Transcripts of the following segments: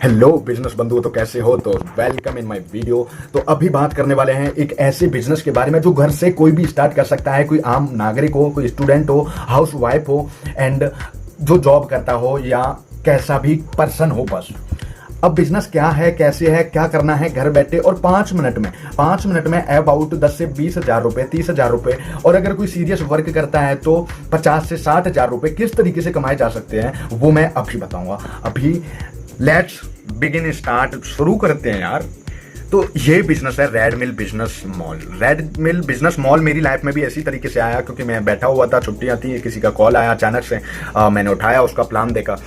Hello business बंधु, तो कैसे हो? तो वेलकम इन माय वीडियो। तो अभी बात करने वाले हैं एक ऐसे बिजनेस के बारे में जो घर से कोई भी स्टार्ट कर सकता है। कोई आम नागरिक हो, कोई स्टूडेंट हो, हाउस वाइफ हो, एंड जो जॉब करता हो, या कैसा भी पर्सन हो। बस अब बिजनेस क्या है, कैसे है, क्या करना है घर बैठे और 5 मिनट में अबाउट 10 से 20 हजार रुपए, 30 हजार रुपए, और अगर कोई सीरियस वर्क करता है तो 50 से 60 हजार रुपए किस तरीके से कमाए जा सकते हैं वो मैं अभी बताऊंगा। अभी लेट्स बिगिन, स्टार्ट, शुरू करते हैं यार। तो ये बिजनेस है रेड मिल बिजनेस मॉल। रेड मिल बिजनेस मॉल मेरी लाइफ में भी ऐसी तरीके से आया क्योंकि मैं बैठा हुआ था, छुट्टियां थी, किसी का कॉल आया अचानक से, मैंने उठाया, उसका प्लान देखा।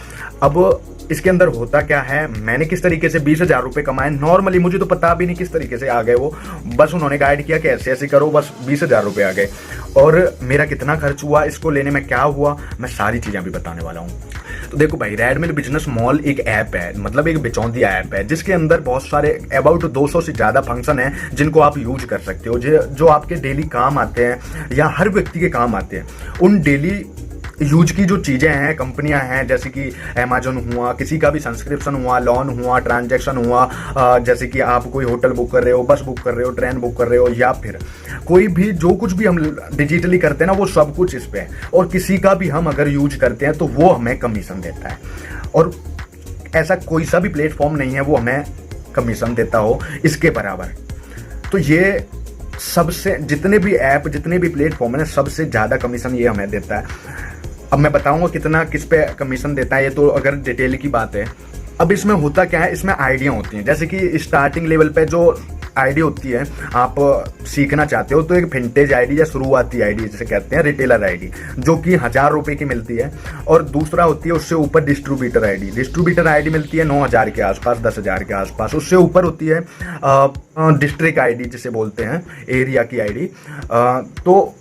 अब इसके अंदर होता क्या है, मैंने किस तरीके से 20 हजार रुपए कमाए नॉर्मली, मुझे तो पता भी नहीं किस तरीके से आ गए वो, बस उन्होंने गाइड किया कि ऐसे ऐसे करो, बस 20 हजार रुपए आ गए। और मेरा कितना खर्च हुआ, इसको लेने में क्या हुआ, मैं सारी चीजें अभी बताने वाला हूँ। तो देखो भाई, रेड मिल बिजनेस मॉल एक ऐप है, मतलब एक बिचौंदिया ऐप है, जिसके अंदर बहुत सारे अबाउट 200 से ज्यादा फंक्शन है जिनको आप यूज कर सकते हो, जो आपके डेली काम आते हैं या हर व्यक्ति के काम आते हैं। उन डेली यूज की जो चीजें हैं, कंपनियां हैं, जैसे कि अमेजोन हुआ, किसी का भी सब्सक्रिप्शन हुआ, लोन हुआ, ट्रांजैक्शन हुआ, जैसे कि आप कोई होटल बुक कर रहे हो, बस बुक कर रहे हो, ट्रेन बुक कर रहे हो, या फिर कोई भी जो कुछ भी हम डिजिटली करते हैं ना, वो सब कुछ इस पे है। और किसी का भी हम अगर यूज करते हैं तो वो हमें कमीशन देता है, और ऐसा कोई सा भी प्लेटफॉर्म नहीं है वो हमें कमीशन देता हो इसके बराबर। तो ये सबसे, जितने भी ऐप, जितने भी प्लेटफॉर्म है, सबसे ज्यादा कमीशन ये हमें देता है। अब मैं बताऊंगा कितना किस पे कमीशन देता है, ये तो अगर डिटेल की बात है। अब इसमें होता क्या है, इसमें आइडिया होती हैं, जैसे कि स्टार्टिंग लेवल पे जो आईडी होती है, आप सीखना चाहते हो तो एक विंटेज आईडी या शुरुआती आईडी जिसे कहते हैं रिटेलर आईडी, जो कि 1000 रुपए की मिलती है। और दूसरा होती है उससे ऊपर डिस्ट्रीब्यूटर आईडी। डिस्ट्रीब्यूटर आईडी मिलती है 9000 के आसपास, 10,000 के आसपास। उससे ऊपर होती है डिस्ट्रिक्ट आईडी जिसे बोलते हैं, एरिया की आईडी। तो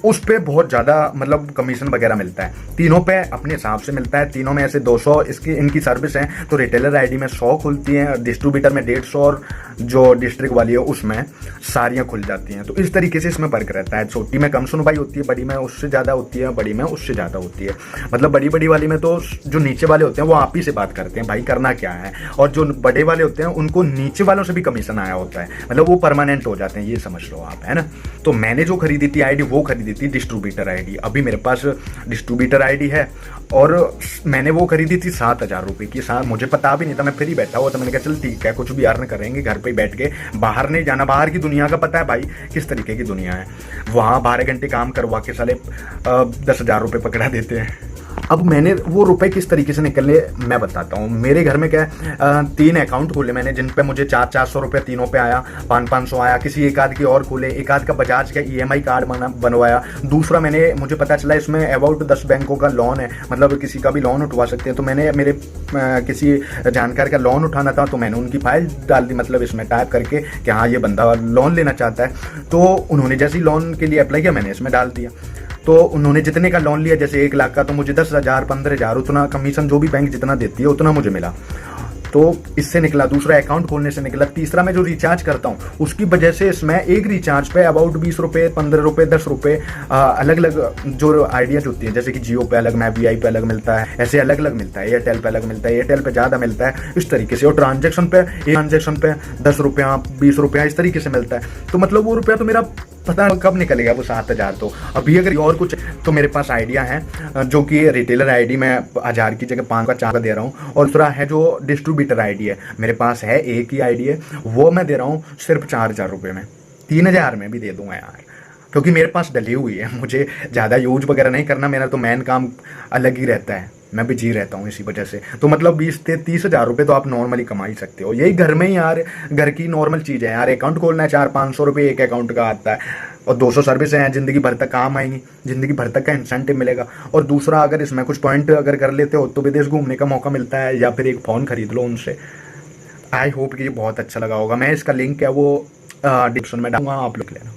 उस पे बहुत ज़्यादा मतलब कमीशन वगैरह मिलता है। तीनों पे अपने हिसाब से मिलता है, तीनों में ऐसे 200 इनकी सर्विस है। तो रिटेलर आईडी में 100 खुलती हैं, डिस्ट्रीब्यूटर में 150, और जो डिस्ट्रिक्ट वाली है उसमें सारियां खुल जाती हैं। तो इस तरीके से इसमें फर्क रहता है। छोटी में कम सुनवाई होती है, बड़ी में उससे ज़्यादा होती है, बड़ी में उससे ज़्यादा होती है। मतलब बड़ी वाली में तो जो नीचे वाले होते हैं वो आप ही से बात करते हैं, भाई करना क्या है, और जो बड़े वाले होते हैं उनको नीचे वालों से भी कमीशन आया होता है, मतलब वो परमानेंट हो जाते हैं, ये समझ लो आप, है ना। तो मैंने जो खरीदी थी आईडी, वो खरीदी थी डिस्ट्रीब्यूटर आईडी। अभी मेरे पास डिस्ट्रीब्यूटर आईडी है, और मैंने वो खरीदी थी 7,000 रुपए की। मुझे पता भी नहीं था, मैं फ्री बैठा हुआ था, मैंने कहा चल ठीक है, कुछ भी अर्न करेंगे घर पे बैठ के, बाहर नहीं जाना। बाहर की दुनिया का पता है भाई किस तरीके की दुनिया है, वहां 12 घंटे काम करवा के साले 10,000 रुपए पकड़ा देते हैं। अब मैंने वो रुपए किस तरीके से निकलने मैं बताता हूँ। मेरे घर में क्या है, 3 अकाउंट खोले मैंने, जिन पे मुझे 400 रुपये तीनों पे आया, 500 आया। किसी एक आध की और खोले, एक आध का बजाज का EMI कार्ड बनवाया। दूसरा मुझे पता चला इसमें अबाउट 10 बैंकों का लोन है, मतलब किसी का भी लोन उठवा सकते हैं। तो मैंने मेरे किसी जानकार का लोन उठाना था, तो मैंने उनकी फाइल डाल दी, मतलब इसमें टाइप करके कि हाँ ये बंदा लोन लेना चाहता है। तो उन्होंने जैसे ही लोन के लिए अप्लाई किया, मैंने इसमें डाल दिया। तो उन्होंने जितने का लोन लिया, जैसे 1 लाख का, तो मुझे 10,000, 15,000 उतना कमीशन जो भी बैंक जितना देती है उतना मुझे मिला। तो इससे निकला, दूसरा अकाउंट खोलने से निकला। तीसरा मैं जो रिचार्ज करता हूँ उसकी वजह से इसमें एक रिचार्ज पे अबाउट 20 रुपये, 15 रुपये, 10 रुपये अलग अलग जो आइडियाज होती हैं, जैसे कि जियो पे अलग, MyVI पे अलग मिलता है, ऐसे अलग अलग मिलता है। एयरटेल पे अलग मिलता है, एयरटेल पे ज़्यादा मिलता है, इस तरीके से। और ट्रांजेक्शन पे 10 रुपया, 20 रुपया इस तरीके से मिलता है। तो मतलब वो रुपया तो मेरा पता कब निकलेगा वो 7,000। तो अभी अगर और कुछ, तो मेरे पास आइडिया है जो कि रिटेलर आईडी में 1000 की जगह 5 का 4 का दे रहा हूँ। और दूसरा है जो डिस्ट्रीब्यूटर आईडी है, मेरे पास है एक ही आईडी है, वो मैं दे रहा हूँ सिर्फ 4,000 रुपये में। 3,000 में भी दे दूंगा यार, क्योंकि मेरे पास डली हुई है, मुझे ज़्यादा यूज वगैरह नहीं करना, मेरा तो मेन काम अलग ही रहता है, मैं बिजी रहता हूँ इसी वजह से। तो मतलब 20 से 30,000 रुपये तो आप नॉर्मली कमा ही सकते हो। यही घर में ही यार, घर की नॉर्मल चीज़ है यार। अकाउंट खोलना है, 400-500 रुपये एक अकाउंट का आता है, और 200 सर्विसें हैं, ज़िंदगी भर तक काम आएंगी, ज़िंदगी भर तक का इंसेंटिव मिलेगा। और दूसरा, अगर इसमें कुछ पॉइंट अगर कर लेते हो तो विदेश घूमने का मौका मिलता है, या फिर एक फ़ोन खरीद लो उनसे। आई होप कि ये बहुत अच्छा लगा होगा। मैं इसका लिंक है वो डिस्क्रिप्शन में डालूंगा, आप लोग लेना।